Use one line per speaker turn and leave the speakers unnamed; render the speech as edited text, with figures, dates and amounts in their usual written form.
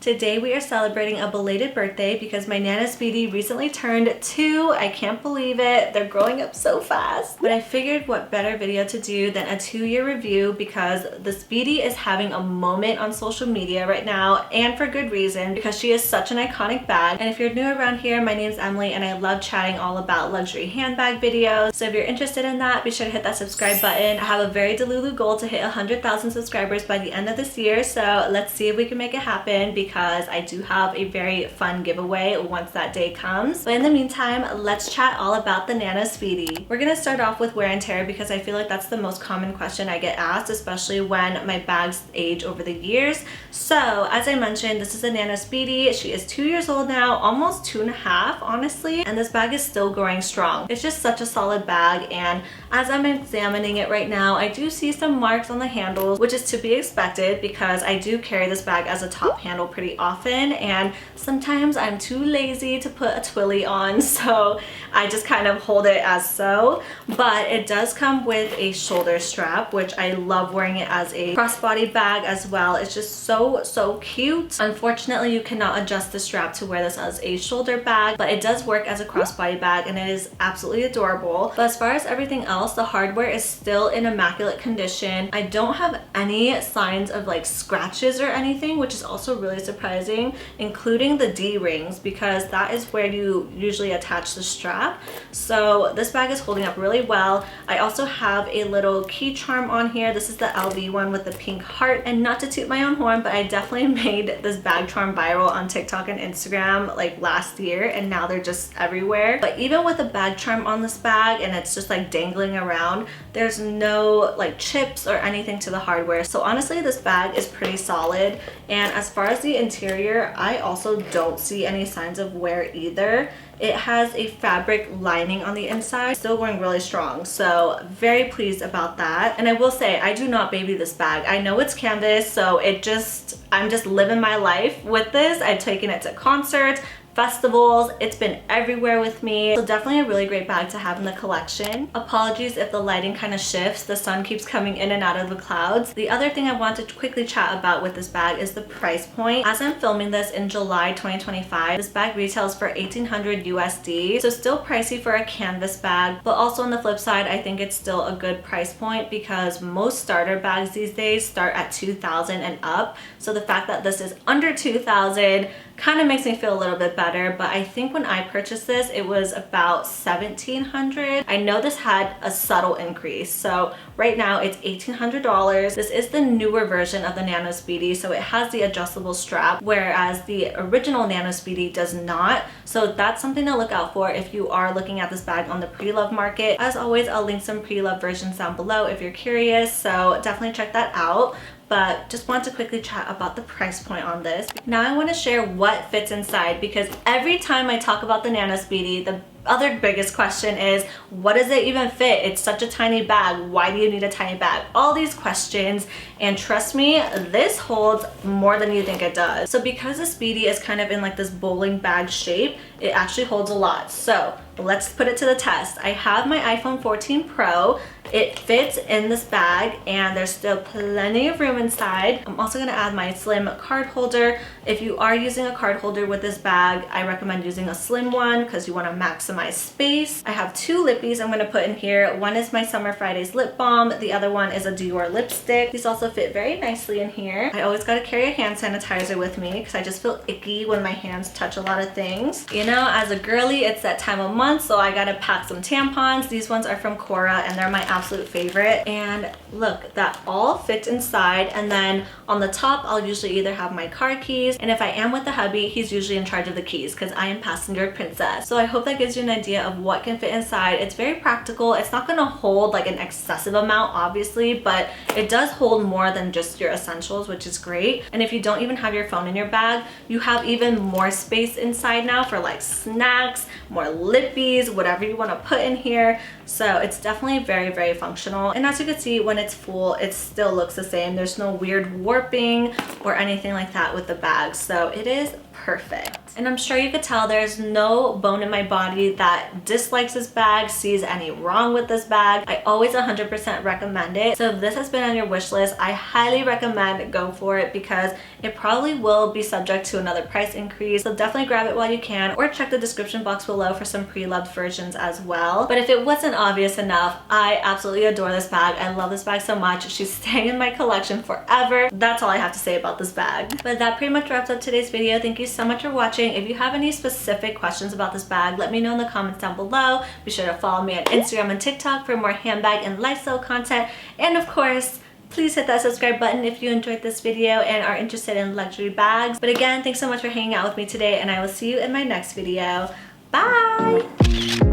Today we are celebrating a belated birthday because my Nana Speedy recently turned 2. I can't believe it. They're growing up so fast. But I figured what better video to do than a 2-year review because the Speedy is having a moment on social media right now, and for good reason, because she is such an iconic bag. And if you're new around here, my name's Emily and I love chatting all about luxury handbag videos. So if you're interested in that, be sure to hit that subscribe button. I have a very delulu goal to hit 100,000 subscribers by the end of this year. So let's see if we can make it happen, because I do have a very fun giveaway once that day comes. But in the meantime, let's chat all about the Nana Speedy. We're gonna start off with wear and tear because I feel like that's the most common question I get asked, especially when my bags age over the years. So as I mentioned, this is a Nana Speedy. She is 2 years old now, almost 2.5 honestly, and this bag is still growing strong. It's just such a solid bag, and as I'm examining it right now, I do see some marks on the handles, which is to be expected because I do carry this bag as a top handle pretty often, and sometimes I'm too lazy to put a twilly on, so I just kind of hold it as so. But it does come with a shoulder strap, which I love wearing it as a crossbody bag as well. It's just so cute. Unfortunately, you cannot adjust the strap to wear this as a shoulder bag, but it does work as a crossbody bag and it is absolutely adorable. But as far as everything else, the hardware is still in immaculate condition. I don't have any signs of like scratches or anything, which is also really surprising, including the D-rings, because that is where you usually attach the strap. So this bag is holding up really well. I also have a little key charm on here. This is the LV one with the pink heart, and not to toot my own horn, but I definitely made this bag charm viral on TikTok and Instagram like last year, and now they're just everywhere. But even with a bag charm on this bag and it's just like dangling around, there's no like chips or anything to the hardware. So honestly, this bag is pretty solid. And as far as the interior, I also don't see any signs of wear either. It has a fabric lining on the inside, still going really strong, so very pleased about that. And I will say, I do not baby this bag. I know it's canvas, so I'm just living my life with this. I've taken it to concerts, festivals, it's been everywhere with me. So definitely a really great bag to have in the collection. Apologies if the lighting kind of shifts. The sun keeps coming in and out of the clouds. The other thing I want to quickly chat about with this bag is the price point. As I'm filming this in July 2025, this bag retails for $1,800 USD. So still pricey for a canvas bag, but also on the flip side, I think it's still a good price point because most starter bags these days start at $2,000 and up. So the fact that this is under $2,000 kind of makes me feel a little bit better. But I think when I purchased this, it was about $1,700. I know this had a subtle increase, so right now it's $1,800. This is the newer version of the Nana Speedy, so it has the adjustable strap, whereas the original Nana Speedy does not. So that's something to look out for if you are looking at this bag on the pre-loved market. As always, I'll link some pre-loved versions down below if you're curious, so definitely check that out. But just want to quickly chat about the price point on this. Now I want to share what fits inside, because every time I talk about the Nana Speedy, the other biggest question is, what does it even fit? It's such a tiny bag. Why do you need a tiny bag? All these questions, and trust me, this holds more than you think it does. So because the Speedy is kind of in like this bowling bag shape, it actually holds a lot. So let's put it to the test. I have my iPhone 14 Pro. It fits in this bag and there's still plenty of room inside. I'm also gonna add my slim card holder. If you are using a card holder with this bag, I recommend using a slim one because you wanna maximize space. I have 2 lippies I'm gonna put in here. One is my Summer Fridays lip balm. The other one is a Dior lipstick. These also fit very nicely in here. I always gotta carry a hand sanitizer with me because I just feel icky when my hands touch a lot of things. You know, as a girly, it's that time of month, so I gotta pack some tampons. These ones are from Cora and they're my absolute favorite. And look, that all fits inside. And then on the top, I'll usually either have my car keys, and if I am with the hubby, he's usually in charge of the keys because I am passenger princess. So I hope that gives you an idea of what can fit inside. It's very practical. It's not gonna hold like an excessive amount, obviously, but it does hold more than just your essentials, which is great. And if you don't even have your phone in your bag, you have even more space inside now for like snacks, more lippies, whatever you want to put in here. So it's definitely very, very functional. And as you can see, when it's full, it still looks the same. There's no weird warping or anything like that with the bag. So it is perfect. And I'm sure you could tell there's no bone in my body that dislikes this bag, sees any wrong with this bag. I always 100% recommend it. So if this has been on your wish list, I highly recommend go for it because it probably will be subject to another price increase. So definitely grab it while you can, or check the description box below for some pre-loved versions as well. But if it wasn't obvious enough, I absolutely adore this bag. I love this bag so much. She's staying in my collection forever. That's all I have to say about this bag. But that pretty much wraps up today's video. Thank you so much for watching. If you have any specific questions about this bag, let me know in the comments down below. Be sure to follow me on Instagram and TikTok for more handbag and lifestyle content. And of course, please hit that subscribe button if you enjoyed this video and are interested in luxury bags. But again, thanks so much for hanging out with me today, and I will see you in my next video. Bye!